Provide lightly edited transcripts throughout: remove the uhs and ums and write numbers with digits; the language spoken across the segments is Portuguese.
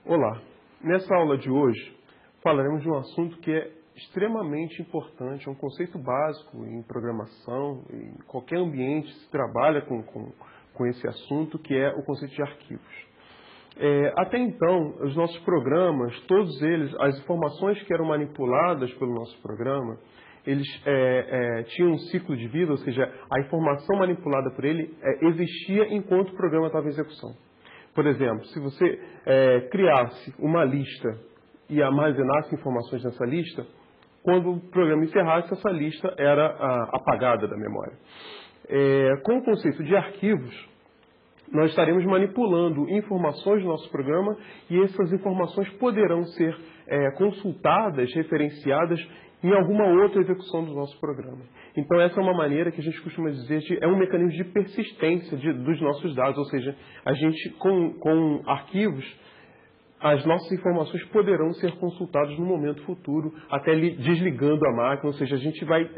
Olá, nessa aula de hoje falaremos de um assunto que é extremamente importante, é um conceito básico em programação, em qualquer ambiente se trabalha com esse assunto, que é o conceito de arquivos. Até então, os nossos programas, todos eles, as informações que eram manipuladas pelo nosso programa, eles tinham um ciclo de vida, ou seja, a informação manipulada por ele existia enquanto o programa estava em execução. Por exemplo, se você criasse uma lista e armazenasse informações nessa lista, quando o programa encerrasse, essa lista era apagada da memória. Com o conceito de arquivos, nós estaremos manipulando informações do nosso programa e essas informações poderão ser consultadas, referenciadas em alguma outra execução do nosso programa. Então, essa é uma maneira que a gente costuma dizer é um mecanismo de persistência dos nossos dados, ou seja, a gente, com arquivos, as nossas informações poderão ser consultadas no momento futuro, até desligando a máquina, ou seja, a gente vai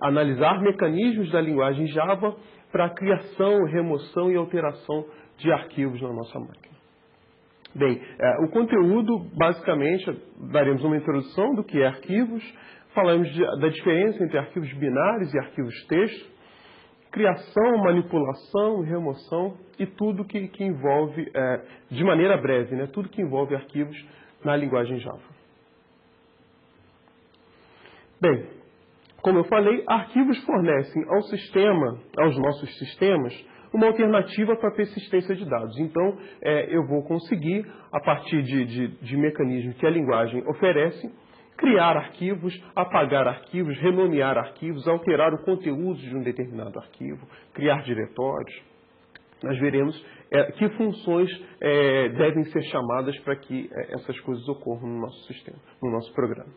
analisar mecanismos da linguagem Java para a criação, remoção e alteração de arquivos na nossa máquina. Bem, o conteúdo, basicamente, daremos uma introdução do que é arquivos, falamos da diferença entre arquivos binários e arquivos texto, criação, manipulação, remoção e tudo que envolve, de maneira breve, né, tudo que envolve arquivos na linguagem Java. Bem, como eu falei, arquivos fornecem aos nossos sistemas, uma alternativa para a persistência de dados. Então, eu vou conseguir, a partir de mecanismos que a linguagem oferece, criar arquivos, apagar arquivos, renomear arquivos, alterar o conteúdo de um determinado arquivo, criar diretórios. Nós veremos que funções devem ser chamadas para que essas coisas ocorram no nosso sistema, no nosso programa.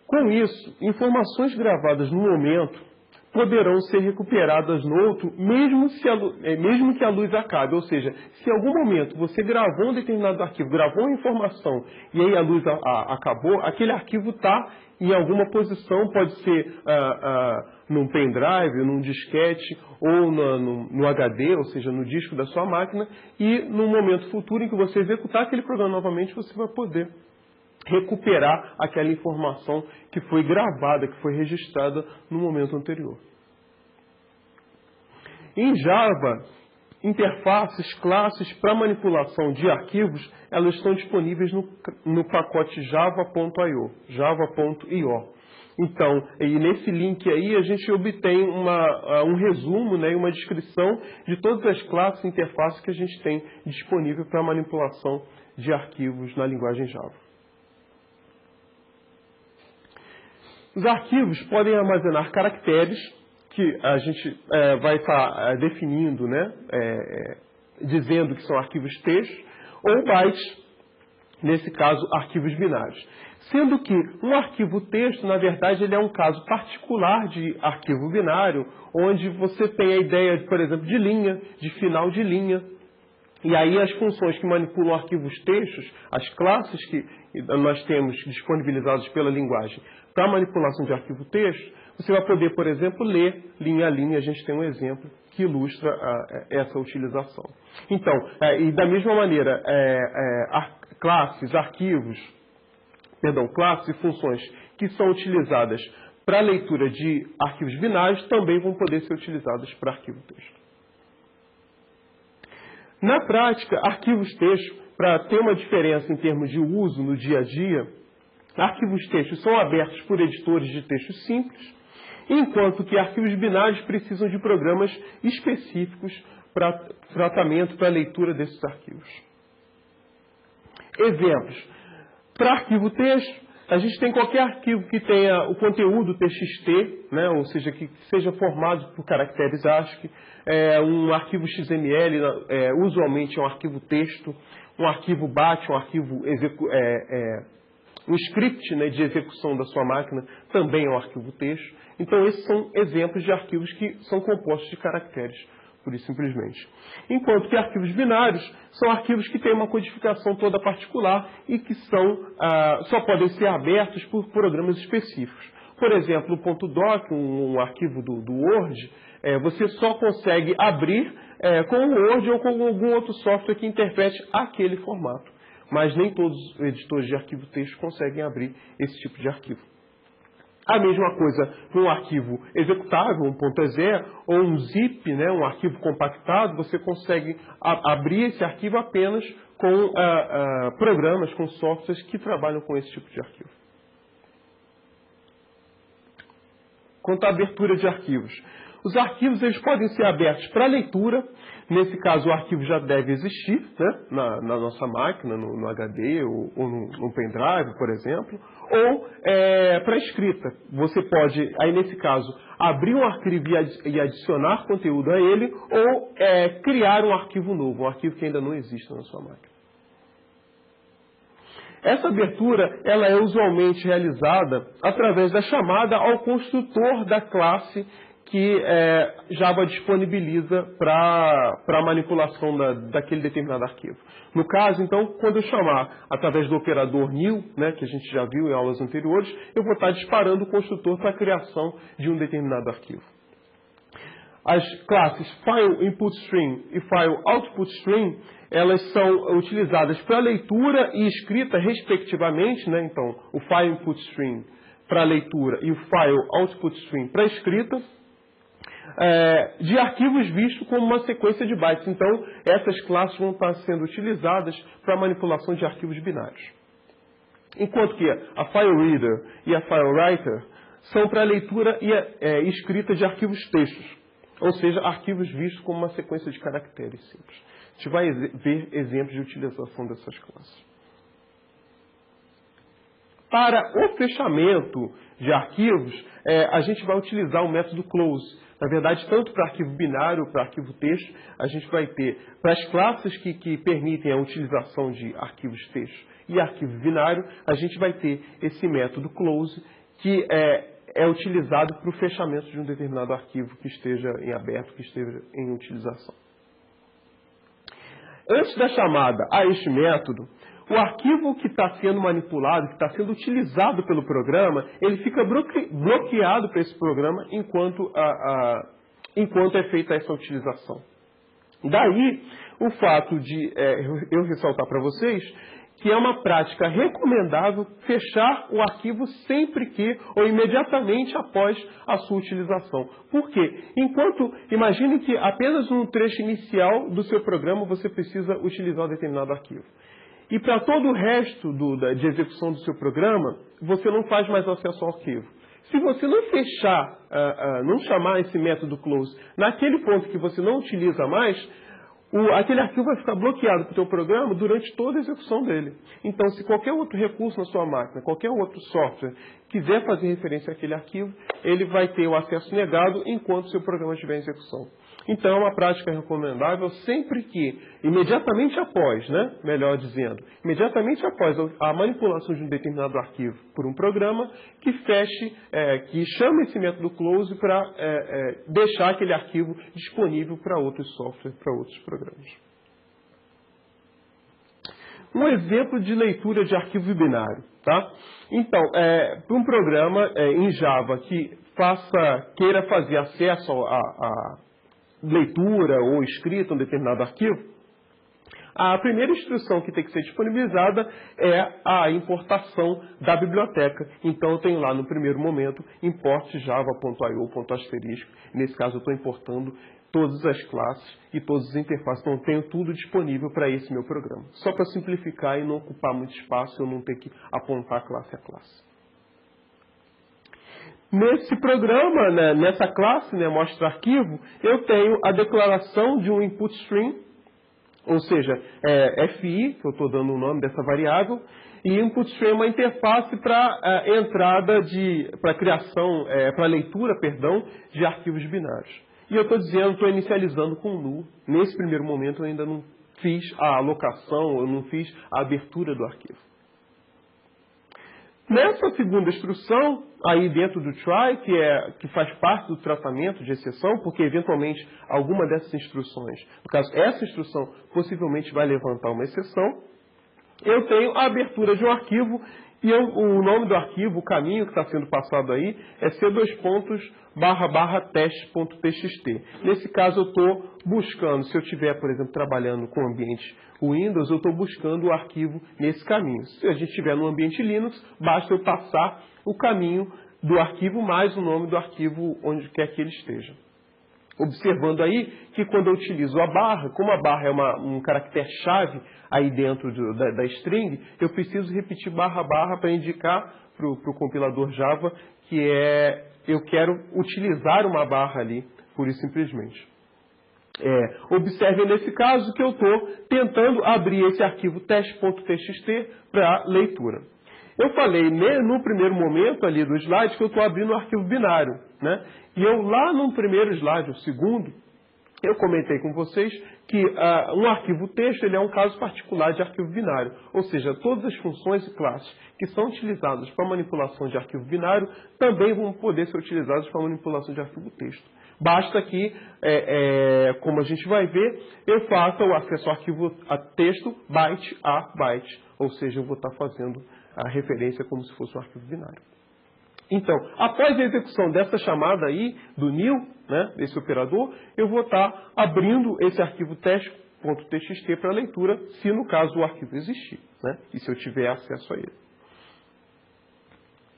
Com isso, informações gravadas no momento poderão ser recuperadas no outro, mesmo que a luz acabe. Ou seja, se em algum momento você gravou um determinado arquivo, gravou uma informação e aí a luz acabou, aquele arquivo está em alguma posição, pode ser num pendrive, num disquete ou no HD, ou seja, no disco da sua máquina, e no momento futuro em que você executar aquele programa novamente, você vai poder recuperar aquela informação que foi gravada, que foi registrada no momento anterior. Em Java, interfaces, classes para manipulação de arquivos, elas estão disponíveis no pacote java.io, java.io. Então, e nesse link aí a gente obtém um resumo, né, e uma descrição de todas as classes e interfaces que a gente tem disponível para manipulação de arquivos na linguagem Java. Os arquivos podem armazenar caracteres que a gente vai estar definindo, né, dizendo que são arquivos texto, ou bytes, nesse caso, arquivos binários. Sendo que um arquivo texto, na verdade, ele é um caso particular de arquivo binário, onde você tem a ideia, por exemplo, de linha, de final de linha. E aí as funções que manipulam arquivos textos, as classes que nós temos disponibilizadas pela linguagem para manipulação de arquivo texto, você vai poder, por exemplo, ler linha a linha. A gente tem um exemplo que ilustra essa utilização. Então, e da mesma maneira, classes e funções que são utilizadas para leitura de arquivos binários também vão poder ser utilizadas para arquivo texto. Na prática, arquivos texto, para ter uma diferença em termos de uso no dia a dia, arquivos textos são abertos por editores de texto simples, enquanto que arquivos binários precisam de programas específicos para tratamento, para leitura desses arquivos. Exemplos. Para arquivo texto, a gente tem qualquer arquivo que tenha o conteúdo TXT, né, ou seja, que seja formado por caracteres ASCII, um arquivo XML, usualmente é um arquivo texto, um arquivo BAT, um script, né, de execução da sua máquina, também é um arquivo texto. Então, esses são exemplos de arquivos que são compostos de caracteres, pura e simplesmente. Enquanto que arquivos binários são arquivos que têm uma codificação toda particular e que só podem ser abertos por programas específicos. Por exemplo, o .doc, um arquivo do Word, você só consegue abrir com o Word ou com algum outro software que interprete aquele formato. Mas nem todos os editores de arquivo texto conseguem abrir esse tipo de arquivo. A mesma coisa com um arquivo executável, um .exe, ou um zip, né, um arquivo compactado, você consegue abrir esse arquivo apenas com programas, com softwares que trabalham com esse tipo de arquivo. Quanto à abertura de arquivos. Os arquivos eles podem ser abertos para leitura. Nesse caso, o arquivo já deve existir, né, na nossa máquina, no HD ou no pendrive, por exemplo. Ou para escrita. Você pode, aí nesse caso, abrir um arquivo e adicionar conteúdo a ele, ou criar um arquivo novo, um arquivo que ainda não existe na sua máquina. Essa abertura ela é usualmente realizada através da chamada ao construtor da classe que Java disponibiliza para a manipulação daquele determinado arquivo. No caso, então, quando eu chamar através do operador new, né, que a gente já viu em aulas anteriores, eu vou estar disparando o construtor para a criação de um determinado arquivo. As classes FileInputStream e FileOutputStream, elas são utilizadas para leitura e escrita, respectivamente, né? Então, o FileInputStream para leitura e o FileOutputStream para escrita, de arquivos vistos como uma sequência de bytes. Então, essas classes vão estar sendo utilizadas para a manipulação de arquivos binários. Enquanto que a FileReader e a FileWriter são para leitura e escrita de arquivos textos, ou seja, arquivos vistos como uma sequência de caracteres simples. A gente vai ver exemplos de utilização dessas classes. Para o fechamento de arquivos, a gente vai utilizar o método close. Na verdade, tanto para arquivo binário, para arquivo texto, a gente vai ter, para as classes que permitem a utilização de arquivos texto e arquivo binário, a gente vai ter esse método close, que é utilizado para o fechamento de um determinado arquivo que esteja em aberto, que esteja em utilização. Antes da chamada a este método, o arquivo que está sendo manipulado, que está sendo utilizado pelo programa, ele fica bloqueado para esse programa enquanto é feita essa utilização. Daí, o fato de eu ressaltar para vocês que é uma prática recomendável fechar o arquivo sempre que ou imediatamente após a sua utilização. Por quê? Imagine que apenas no trecho inicial do seu programa você precisa utilizar um determinado arquivo. E para todo o resto de execução do seu programa, você não faz mais acesso ao arquivo. Se você não fechar, não chamar esse método close naquele ponto que você não utiliza mais, aquele arquivo vai ficar bloqueado para o seu programa durante toda a execução dele. Então, se qualquer outro recurso na sua máquina, qualquer outro software, quiser fazer referência àquele arquivo, ele vai ter o acesso negado enquanto o seu programa estiver em execução. Então, é uma prática recomendável sempre que, imediatamente após, né, melhor dizendo, imediatamente após a manipulação de um determinado arquivo por um programa, que feche, que chame esse método close para deixar aquele arquivo disponível para outros softwares, para outros programas. Um exemplo de leitura de arquivo binário. Tá? Então, para um programa em Java que queira fazer acesso a leitura ou escrita um determinado arquivo, a primeira instrução que tem que ser disponibilizada é a importação da biblioteca. Então, eu tenho lá no primeiro momento, import java.io.*. Nesse caso, eu estou importando todas as classes e todas as interfaces. Então, eu tenho tudo disponível para esse meu programa. Só para simplificar e não ocupar muito espaço, eu não ter que apontar classe a classe. Nesse programa, né, nessa classe, né, mostra arquivo, eu tenho a declaração de um input stream, ou seja, FI, que eu estou dando o nome dessa variável, e input stream é uma interface para entrada para criação, para leitura, perdão, de arquivos binários. E eu estou dizendo, estou inicializando com null. Nesse primeiro momento eu ainda não fiz a alocação, eu não fiz a abertura do arquivo. Nessa segunda instrução, aí dentro do try, que faz parte do tratamento de exceção, porque eventualmente alguma dessas instruções, no caso essa instrução possivelmente vai levantar uma exceção, eu tenho a abertura de um arquivo E o nome do arquivo, o caminho que está sendo passado aí, é c://teste.txt. Nesse caso, eu estou buscando, se eu estiver, por exemplo, trabalhando com o ambiente Windows, eu estou buscando o arquivo nesse caminho. Se a gente estiver no ambiente Linux, basta eu passar o caminho do arquivo mais o nome do arquivo onde quer que ele esteja. Observando aí que quando eu utilizo a barra, como a barra é um caractere-chave aí dentro da string, eu preciso repetir barra para indicar para o compilador Java que eu quero utilizar uma barra ali, pura e simplesmente. Observe nesse caso que eu estou tentando abrir esse arquivo teste.txt para leitura. Eu falei no primeiro momento ali do slide que eu estou abrindo o arquivo binário, né? E eu lá no primeiro slide, o segundo, eu comentei com vocês que um arquivo texto ele é um caso particular de arquivo binário. Ou seja, todas as funções e classes que são utilizadas para manipulação de arquivo binário também vão poder ser utilizadas para manipulação de arquivo texto. Basta que, como a gente vai ver, eu faça o acesso ao arquivo a texto byte a byte. Ou seja, eu vou estar fazendo a referência como se fosse um arquivo binário. Então, após a execução dessa chamada aí, do new, né, desse operador, eu vou estar abrindo esse arquivo teste.txt para leitura, se no caso o arquivo existir, né, e se eu tiver acesso a ele.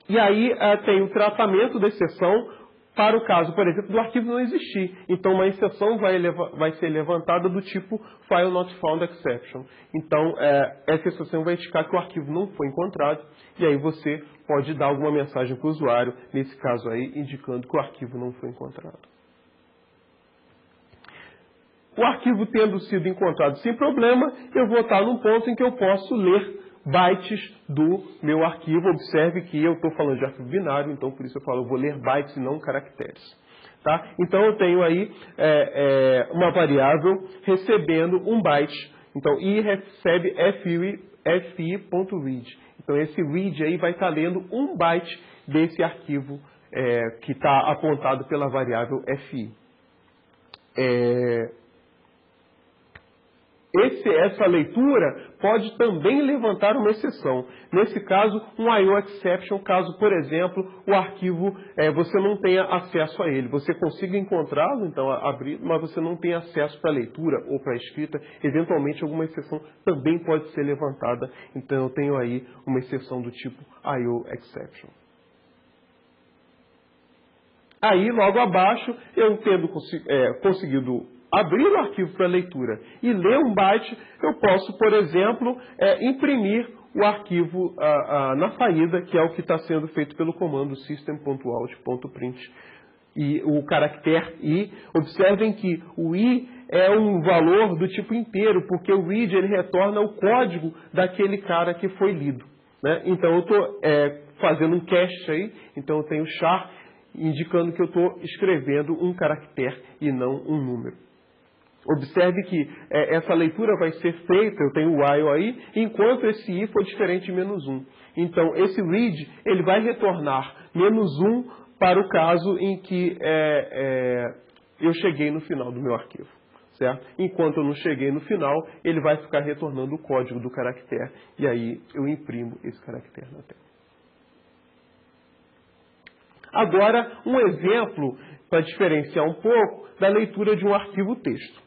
E aí tem o tratamento da exceção para o caso, por exemplo, do arquivo não existir. Então, uma exceção vai ser levantada do tipo File Not Found Exception. Então, essa exceção vai indicar que o arquivo não foi encontrado, e aí você pode dar alguma mensagem para o usuário, nesse caso aí, indicando que o arquivo não foi encontrado. O arquivo tendo sido encontrado sem problema, eu vou estar num ponto em que eu posso ler bytes do meu arquivo. Observe que eu estou falando de arquivo binário, então por isso eu falo, eu vou ler bytes e não caracteres. Tá? Então eu tenho aí uma variável recebendo um byte. Então, i recebe fi.read. Então esse read aí vai estar lendo um byte desse arquivo que está apontado pela variável fi. Essa leitura pode também levantar uma exceção. Nesse caso, um IO exception, caso, por exemplo, o arquivo você não tenha acesso a ele. Você consiga encontrá-lo, então abrir, mas você não tem acesso para leitura ou para escrita. Eventualmente, alguma exceção também pode ser levantada. Então, eu tenho aí uma exceção do tipo IO exception. Aí, logo abaixo, eu tendo conseguido abrir o arquivo para leitura e ler um byte, eu posso, por exemplo, imprimir o arquivo na saída, que é o que está sendo feito pelo comando system.out.print. E o caractere i, observem que o i é um valor do tipo inteiro, porque o read ele retorna o código daquele cara que foi lido, né? Então eu estou fazendo um cache aí, então eu tenho char indicando que eu estou escrevendo um caractere e não um número. Observe que essa leitura vai ser feita, eu tenho o while aí, enquanto esse i for diferente de -1. Então, esse read, ele vai retornar -1 para o caso em que eu cheguei no final do meu arquivo, certo? Enquanto eu não cheguei no final, ele vai ficar retornando o código do caractere, e aí eu imprimo esse caractere na tela. Agora, um exemplo para diferenciar um pouco da leitura de um arquivo texto.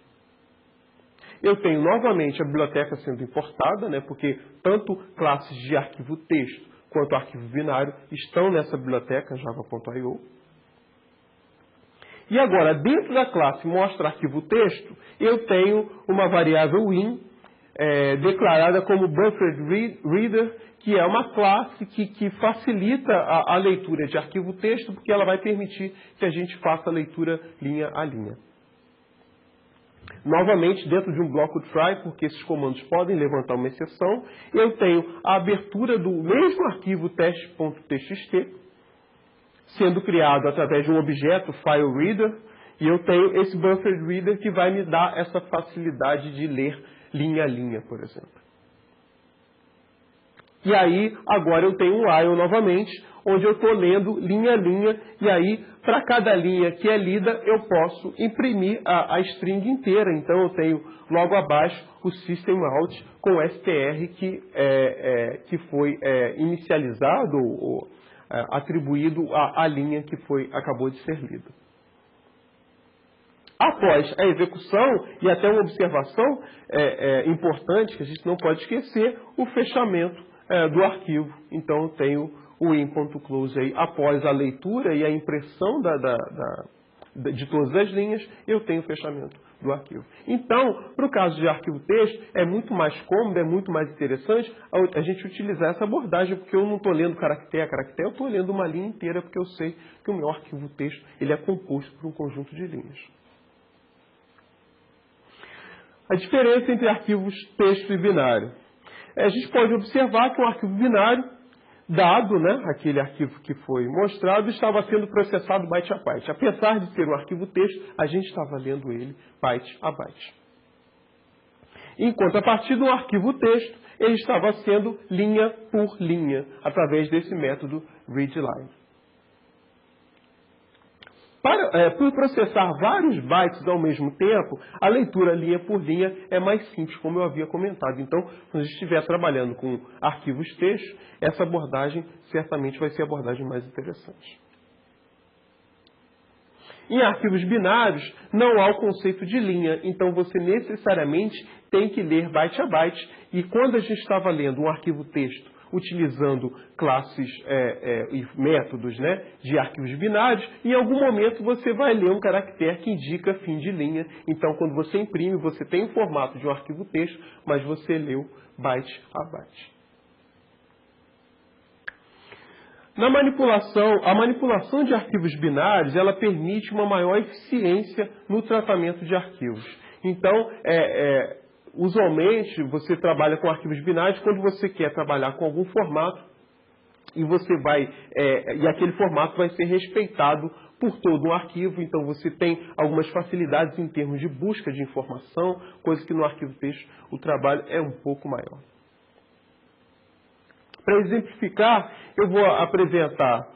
Eu tenho novamente a biblioteca sendo importada, né, porque tanto classes de arquivo texto quanto arquivo binário estão nessa biblioteca java.io. E agora, dentro da classe mostra arquivo texto, eu tenho uma variável in declarada como buffered reader, que é uma classe que facilita a leitura de arquivo texto, porque ela vai permitir que a gente faça a leitura linha a linha. Novamente, dentro de um bloco try, porque esses comandos podem levantar uma exceção, eu tenho a abertura do mesmo arquivo teste.txt, sendo criado através de um objeto FileReader, e eu tenho esse buffered que vai me dar essa facilidade de ler linha a linha, por exemplo. E aí, agora eu tenho um while novamente, onde eu estou lendo linha a linha, e aí, para cada linha que é lida, eu posso imprimir a string inteira. Então, eu tenho logo abaixo o system out com str que foi inicializado ou atribuído à linha que acabou de ser lida. Após a execução, e até uma observação importante que a gente não pode esquecer, o fechamento do arquivo. Então, eu tenho o in.close aí após a leitura e a impressão de todas as linhas, eu tenho o fechamento do arquivo. Então, para o caso de arquivo texto, é muito mais cômodo, é muito mais interessante a gente utilizar essa abordagem, porque eu não estou lendo caractere a caractere, eu estou lendo uma linha inteira, porque eu sei que o meu arquivo texto ele é composto por um conjunto de linhas. A diferença entre arquivos texto e binário. A gente pode observar que um arquivo binário, dado, né, aquele arquivo que foi mostrado, estava sendo processado byte a byte. Apesar de ser um arquivo texto, a gente estava lendo ele byte a byte. Enquanto a partir de um arquivo texto, ele estava sendo linha por linha, através desse método readline. Para processar vários bytes ao mesmo tempo, a leitura linha por linha é mais simples, como eu havia comentado. Então, quando a gente estiver trabalhando com arquivos texto, essa abordagem certamente vai ser a abordagem mais interessante. Em arquivos binários, não há o conceito de linha, então você necessariamente tem que ler byte a byte. E quando a gente estava lendo um arquivo texto utilizando classes e métodos, né, de arquivos binários, em algum momento você vai ler um caractere que indica fim de linha. Então, quando você imprime, você tem o formato de um arquivo texto, mas você leu byte a byte. A manipulação de arquivos binários, ela permite uma maior eficiência no tratamento de arquivos. Então, usualmente, você trabalha com arquivos binários quando você quer trabalhar com algum formato e e aquele formato vai ser respeitado por todo o arquivo. Então, você tem algumas facilidades em termos de busca de informação, coisa que no arquivo texto o trabalho é um pouco maior. Para exemplificar, eu vou apresentar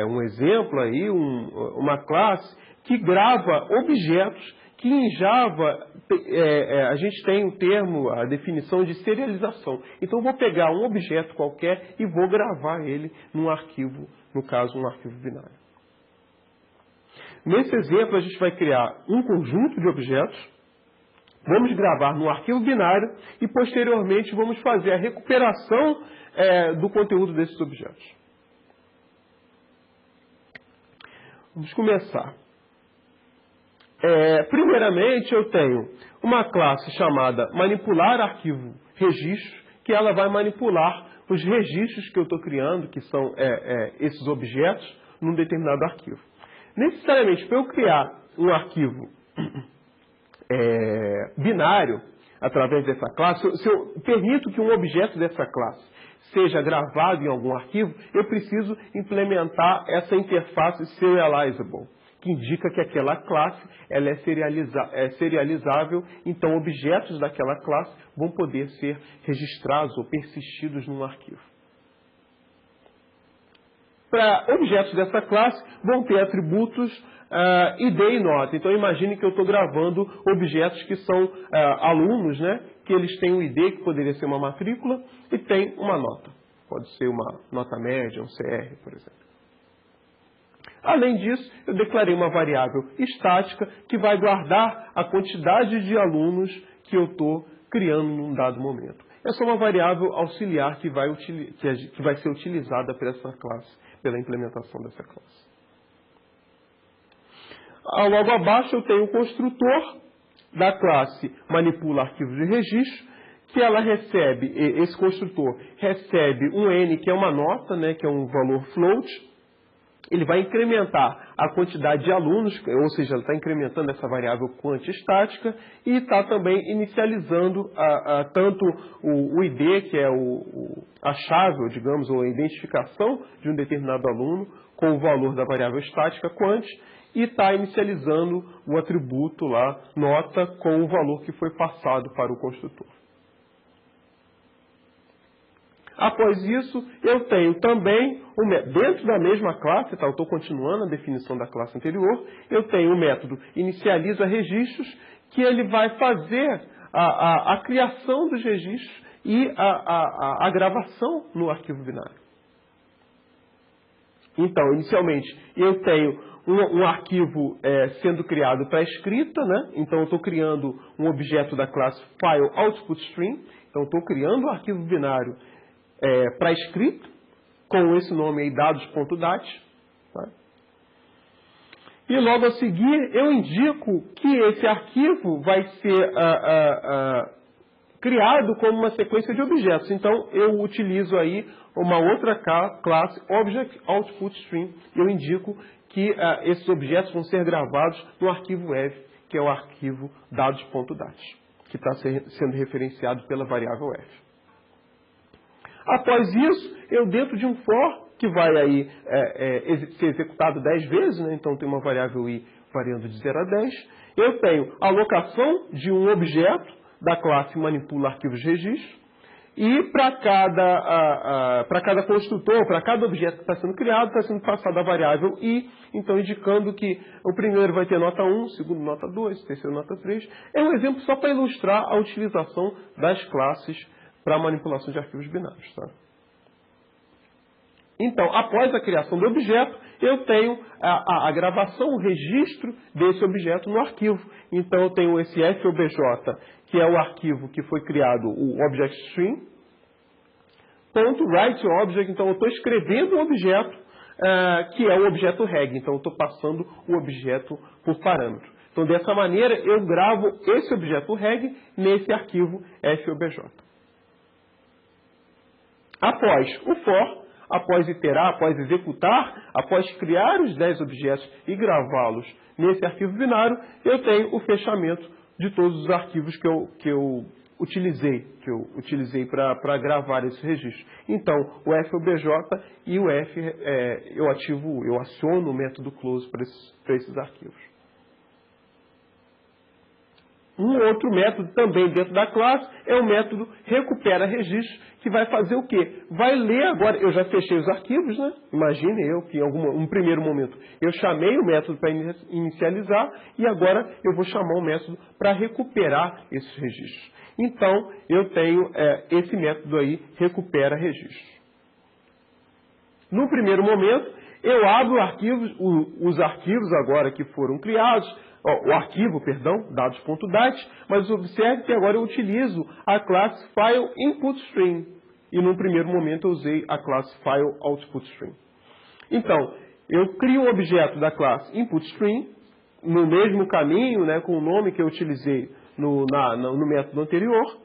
um exemplo aí, uma classe que grava objetos que em Java a gente tem o termo, a definição de serialização. Então, eu vou pegar um objeto qualquer e vou gravar ele num arquivo, no caso, um arquivo binário. Nesse exemplo, a gente vai criar um conjunto de objetos, vamos gravar num arquivo binário e, posteriormente, vamos fazer a recuperação do conteúdo desses objetos. Vamos começar. Primeiramente, eu tenho uma classe chamada manipular arquivo registro, que ela vai manipular os registros que eu estou criando, que são esses objetos, num determinado arquivo. Necessariamente, para eu criar um arquivo binário, através dessa classe, se eu permito que um objeto dessa classe seja gravado em algum arquivo, eu preciso implementar essa interface serializable, que indica que aquela classe ela é serializável, então objetos daquela classe vão poder ser registrados ou persistidos num arquivo. Para objetos dessa classe, vão ter atributos ID e nota. Então, imagine que eu estou gravando objetos que são alunos, né? Que eles têm um ID, que poderia ser uma matrícula, e tem uma nota. Pode ser uma nota média, um CR, por exemplo. Além disso, eu declarei uma variável estática que vai guardar a quantidade de alunos que eu estou criando num dado momento. Essa é uma variável auxiliar que vai ser utilizada por essa classe, pela implementação dessa classe. Logo abaixo eu tenho o construtor da classe manipula arquivos de registro, que ela recebe, esse construtor recebe um N, que é uma nota, né, que é um valor float. Ele vai incrementar a quantidade de alunos, ou seja, ele está incrementando essa variável quanti-estática e está também inicializando tanto o ID, que é a chave, digamos, ou a identificação de um determinado aluno, com o valor da variável estática quant, e está inicializando o atributo lá, nota, com o valor que foi passado para o construtor. Após isso, eu tenho também, dentro da mesma classe, tá? Eu estou continuando a definição da classe anterior, eu tenho o método inicializa registros, que ele vai fazer a criação dos registros e a gravação no arquivo binário. Então, inicialmente, eu tenho um arquivo sendo criado para escrita, né? Então, eu estou criando um objeto da classe File Output Stream. Então, eu estou criando um arquivo binário para escrita, com esse nome aí, dados.dat. Tá? E logo a seguir, eu indico que esse arquivo vai ser criado como uma sequência de objetos. Então, eu utilizo aí uma outra classe, Object Output Stream. Eu indico que esses objetos vão ser gravados no arquivo F, que é o arquivo dados.dat, que está sendo referenciado pela variável F. Após isso, eu dentro de um for, que vai aí ser executado 10 vezes, né? Então tem uma variável i variando de 0 a 10, eu tenho a alocação de um objeto da classe manipula arquivos registro, e para cada construtor, para cada objeto que está sendo criado, está sendo passada a variável i, então indicando que o primeiro vai ter nota 1, o segundo nota 2, o terceiro nota 3. É um exemplo só para ilustrar a utilização das classes para a manipulação de arquivos binários. Tá? Então, após a criação do objeto, eu tenho a gravação, o registro desse objeto no arquivo. Então, eu tenho esse FOBJ, que é o arquivo que foi criado, o Object Stream, .WriteObject, então eu estou escrevendo um objeto que é o objeto reg, então eu estou passando o objeto por parâmetro. Então, dessa maneira, eu gravo esse objeto reg nesse arquivo FOBJ. Após o for, após iterar, após executar, após criar os 10 objetos e gravá-los nesse arquivo binário, eu tenho o fechamento de todos os arquivos que eu utilizei para gravar esse registro. Então, o FOBJ e o F, eu aciono o método close para esses arquivos. Um outro método também dentro da classe é o método recupera registro, que vai fazer o quê? Vai ler agora, eu já fechei os arquivos, né? Imagine eu que em um primeiro momento eu chamei o método para inicializar e agora eu vou chamar o método para recuperar esses registros. Então, eu tenho esse método aí, recupera registro. No primeiro momento, eu abro os arquivos agora que foram criados, o arquivo, perdão, dados.dat, mas observe que agora eu utilizo a classe File Input Stream. E num primeiro momento eu usei a classe File Output Stream. Então, eu crio um objeto da classe Input Stream, no mesmo caminho, né, com o nome que eu utilizei no método anterior,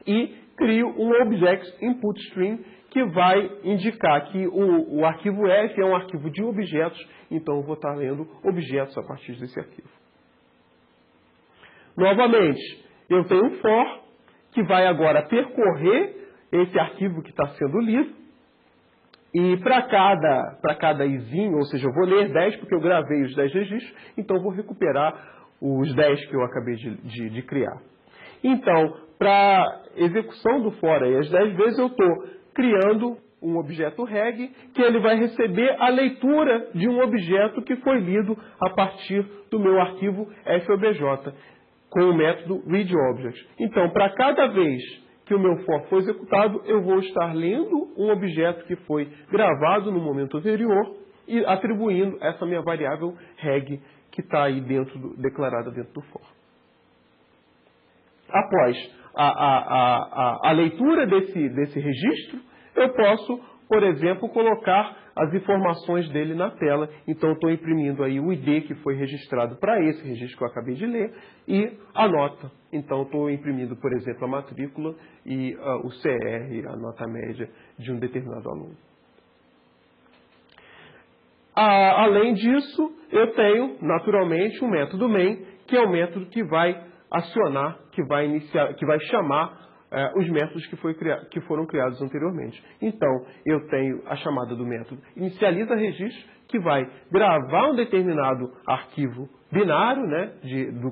e crio um Object Input Stream que vai indicar que o arquivo F é um arquivo de objetos, então eu vou estar lendo objetos a partir desse arquivo. Novamente, eu tenho um for, que vai agora percorrer esse arquivo que está sendo lido, e para cada izinho, ou seja, eu vou ler 10 porque eu gravei os 10 registros, então eu vou recuperar os 10 que eu acabei de criar. Então, para execução do for aí, as 10 vezes eu estou criando um objeto reg, que ele vai receber a leitura de um objeto que foi lido a partir do meu arquivo FOBJ, com o método readObject. Então, para cada vez que o meu for for executado, eu vou estar lendo um objeto que foi gravado no momento anterior e atribuindo essa minha variável reg que está aí declarada dentro do for. Após a leitura desse registro, eu posso, por exemplo, colocar as informações dele na tela. Então, eu estou imprimindo aí o ID que foi registrado para esse registro que eu acabei de ler e a nota. Então, estou imprimindo, por exemplo, a matrícula e o CR, a nota média de um determinado aluno. Além disso, eu tenho, naturalmente, um método main, que é o método que vai acionar, que vai chamar os métodos que foram criados anteriormente. Então, eu tenho a chamada do método inicializa registro, que vai gravar um determinado arquivo binário, né,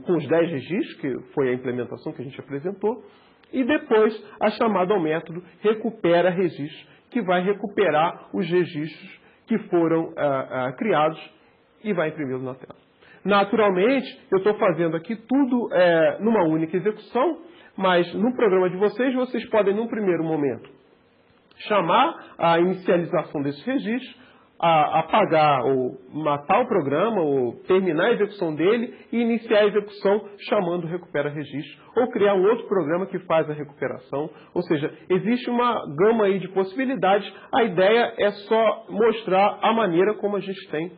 com os 10 registros, que foi a implementação que a gente apresentou, e depois a chamada ao método recupera registros, que vai recuperar os registros que foram criados e vai imprimi-los na tela. Naturalmente, eu estou fazendo aqui tudo numa única execução, mas no programa de vocês podem, num primeiro momento, chamar a inicialização desses registros, apagar ou matar o programa, ou terminar a execução dele e iniciar a execução chamando o recupera registro, ou criar um outro programa que faz a recuperação. Ou seja, existe uma gama aí de possibilidades. A ideia é só mostrar a maneira como a gente tem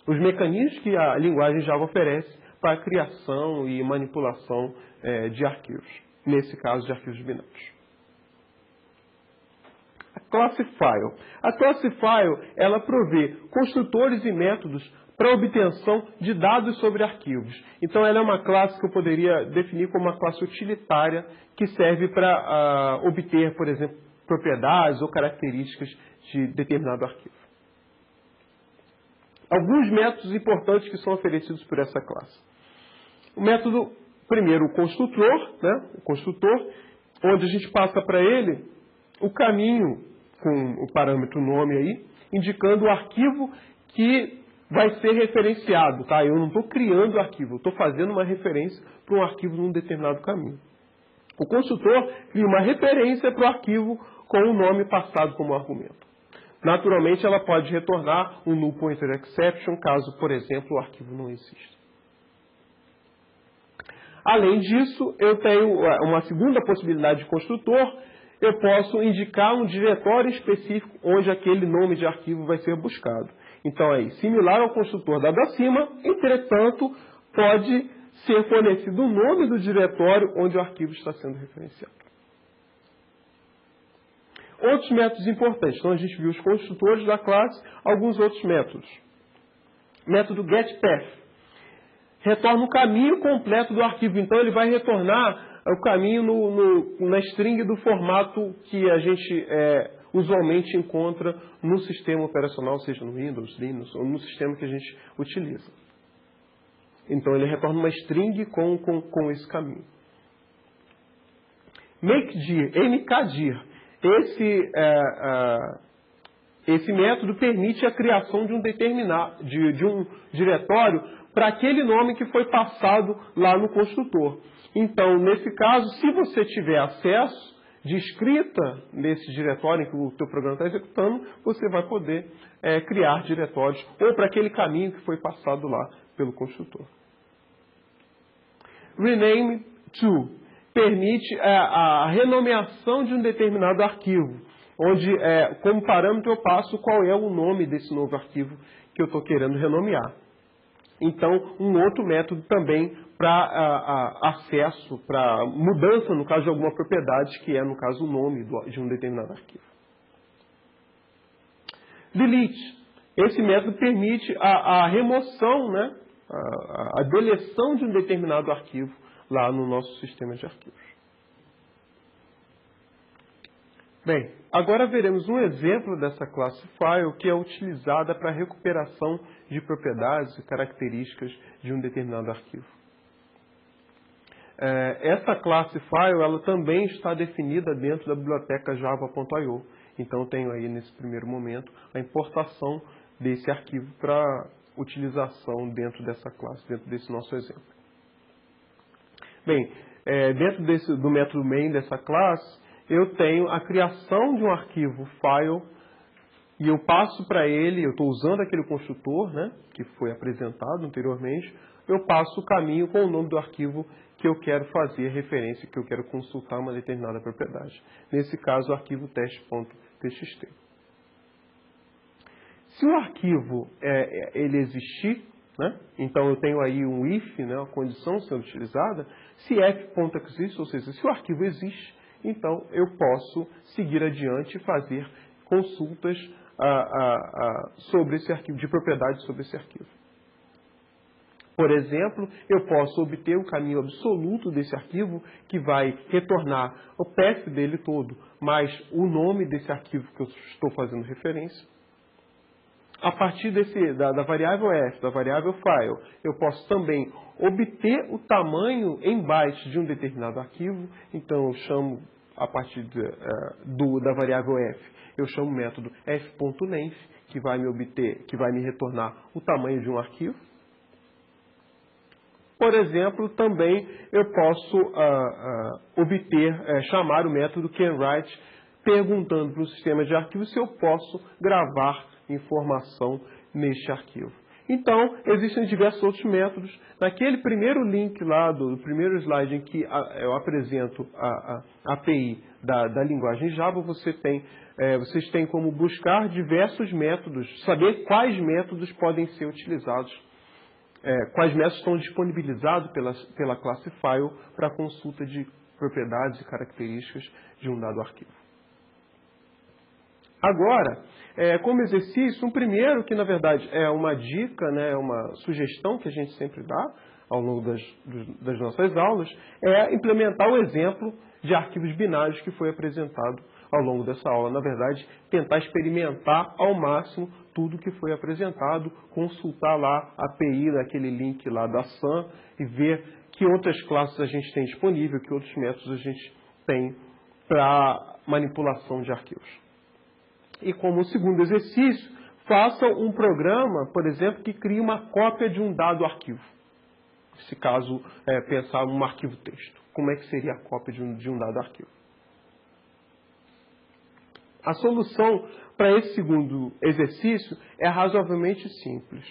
os mecanismos que a linguagem Java oferece para a criação e manipulação de arquivos, nesse caso de arquivos binários. Classe File. A classe File, ela provê construtores e métodos para obtenção de dados sobre arquivos. Então, ela é uma classe que eu poderia definir como uma classe utilitária que serve para obter, por exemplo, propriedades ou características de determinado arquivo. Alguns métodos importantes que são oferecidos por essa classe. O método, primeiro, o construtor, né? O construtor, onde a gente passa para ele o caminho com o parâmetro nome aí, indicando o arquivo que vai ser referenciado, tá? Eu não estou criando o arquivo, eu estou fazendo uma referência para um arquivo num determinado caminho. O construtor cria uma referência para o arquivo com o nome passado como argumento. Naturalmente, ela pode retornar um null pointer exception, caso, por exemplo, o arquivo não exista. Além disso, eu tenho uma segunda possibilidade de construtor. Eu posso indicar um diretório específico onde aquele nome de arquivo vai ser buscado. Então, aí, similar ao construtor dado acima, entretanto, pode ser fornecido o nome do diretório onde o arquivo está sendo referenciado. Outros métodos importantes. Então, a gente viu os construtores da classe, alguns outros métodos. Método getPath. Retorna o caminho completo do arquivo. Então, ele vai retornar o caminho na string do formato que a gente usualmente encontra no sistema operacional, seja no Windows, Linux, ou no sistema que a gente utiliza. Então, ele retorna uma string com esse caminho. Makedir, mkdir. Esse método permite a criação de um diretório para aquele nome que foi passado lá no construtor. Então, nesse caso, se você tiver acesso de escrita nesse diretório em que o teu programa está executando, você vai poder criar diretórios ou para aquele caminho que foi passado lá pelo construtor. Rename to permite a renomeação de um determinado arquivo, onde, como parâmetro, eu passo qual é o nome desse novo arquivo que eu estou querendo renomear. Então, um outro método também para acesso, para mudança, no caso de alguma propriedade, que é, no caso, o nome de um determinado arquivo. Delete. Esse método permite a remoção, né, a deleção de um determinado arquivo lá no nosso sistema de arquivos. Bem, agora veremos um exemplo dessa classe File que é utilizada para a recuperação de propriedades e características de um determinado arquivo. Essa classe File ela também está definida dentro da biblioteca java.io. Então, tenho aí, nesse primeiro momento, a importação desse arquivo para utilização dentro dessa classe, dentro desse nosso exemplo. Bem, dentro do método main dessa classe, eu tenho a criação de um arquivo file e eu passo para ele, eu estou usando aquele construtor, né, que foi apresentado anteriormente, eu passo o caminho com o nome do arquivo que eu quero fazer referência, que eu quero consultar uma determinada propriedade. Nesse caso, o arquivo teste.txt. Se o arquivo ele existir, né, então eu tenho aí um if, né, uma condição sendo utilizada, se f.exist, ou seja, se o arquivo existe, então eu posso seguir adiante e fazer consultas sobre esse arquivo, de propriedades sobre esse arquivo. Por exemplo, eu posso obter o caminho absoluto desse arquivo, que vai retornar o path dele todo, mais o nome desse arquivo que eu estou fazendo referência. a partir da variável f, da variável file, eu posso também obter o tamanho em bytes de um determinado arquivo. Então, eu chamo, a partir da variável f, eu chamo o método f.length, que vai me retornar o tamanho de um arquivo. Por exemplo, também eu posso chamar o método canWrite, perguntando para o sistema de arquivos se eu posso gravar informação neste arquivo. Então, existem diversos outros métodos. Naquele primeiro link lá, do primeiro slide em que eu apresento a API da linguagem Java, vocês têm como buscar diversos métodos, saber quais métodos podem ser utilizados, quais métodos estão disponibilizados pela classe file para consulta de propriedades e características de um dado arquivo. Agora, como exercício, um primeiro que na verdade é uma dica, né, uma sugestão que a gente sempre dá ao longo das nossas aulas, é implementar o exemplo de arquivos binários que foi apresentado ao longo dessa aula. Na verdade, tentar experimentar ao máximo tudo que foi apresentado, consultar lá a API naquele link lá da SAM e ver que outras classes a gente tem disponível, que outros métodos a gente tem para manipulação de arquivos. E como segundo exercício, faça um programa, por exemplo, que crie uma cópia de um dado arquivo. Se caso pensar num arquivo texto, como é que seria a cópia de um dado arquivo? A solução para esse segundo exercício é razoavelmente simples.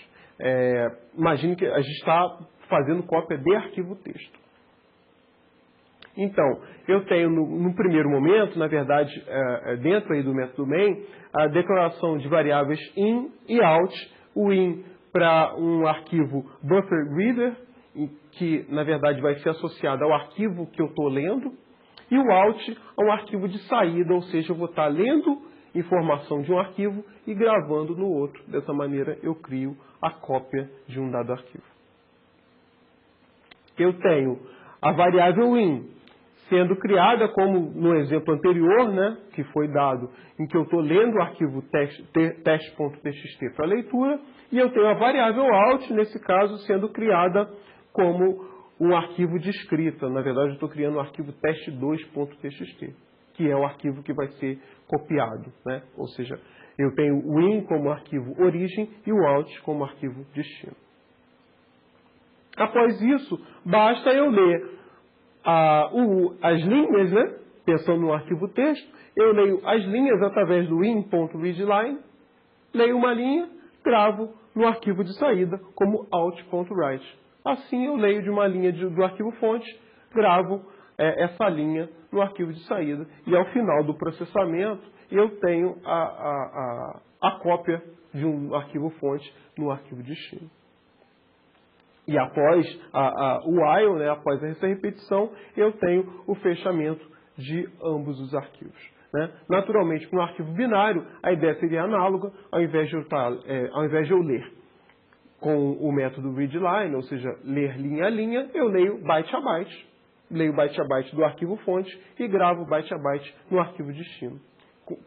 Imagine que a gente está fazendo cópia de arquivo texto. Então, eu tenho no primeiro momento, na verdade, dentro aí do método main, a declaração de variáveis in e out. O in para um arquivo bufferreader, que na verdade vai ser associado ao arquivo que eu estou lendo, e o out a um arquivo de saída, ou seja, eu vou estar lendo informação de um arquivo e gravando no outro. Dessa maneira, eu crio a cópia de um dado arquivo. Eu tenho a variável in, sendo criada, como no exemplo anterior, né, que foi dado, em que eu estou lendo o arquivo teste.txt para leitura, e eu tenho a variável out, nesse caso, sendo criada como um arquivo de escrita. Na verdade, eu estou criando o arquivo teste2.txt, que é o arquivo que vai ser copiado, né? Ou seja, eu tenho o in como arquivo origem e o out como arquivo destino. Após isso, basta eu ler as linhas, né? Pensando no arquivo texto, eu leio as linhas através do in.readline, leio uma linha, gravo no arquivo de saída como out.write. Assim eu leio de uma linha do arquivo fonte, gravo essa linha no arquivo de saída e ao final do processamento eu tenho a cópia de um arquivo fonte no arquivo destino. E após o while, né, após essa repetição, eu tenho o fechamento de ambos os arquivos. Né? Naturalmente, para um arquivo binário, a ideia seria análoga, ao invés de eu ler com o método readline, ou seja, ler linha a linha, eu leio byte a byte. Leio byte a byte do arquivo fonte e gravo byte a byte no arquivo destino.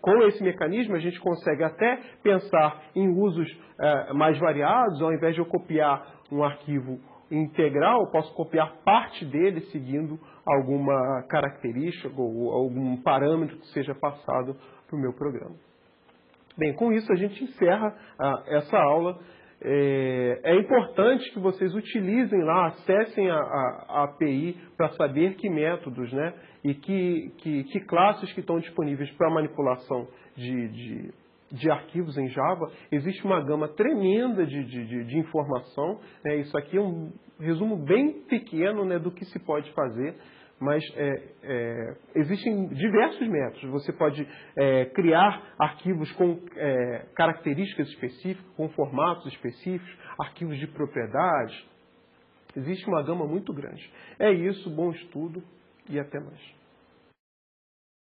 Com esse mecanismo, a gente consegue até pensar em usos mais variados. Ao invés de eu copiar um arquivo integral, eu posso copiar parte dele seguindo alguma característica ou algum parâmetro que seja passado para o meu programa. Bem, com isso a gente encerra essa aula. É importante que vocês utilizem lá, acessem a API para saber que métodos, né, e que classes que estão disponíveis para manipulação de arquivos em Java. Existe uma gama tremenda de informação. Né? Isso aqui é um resumo bem pequeno, né, do que se pode fazer. Mas existem diversos métodos. Você pode criar arquivos com características específicas, com formatos específicos, arquivos de propriedades. Existe uma gama muito grande. É isso, bom estudo e até mais.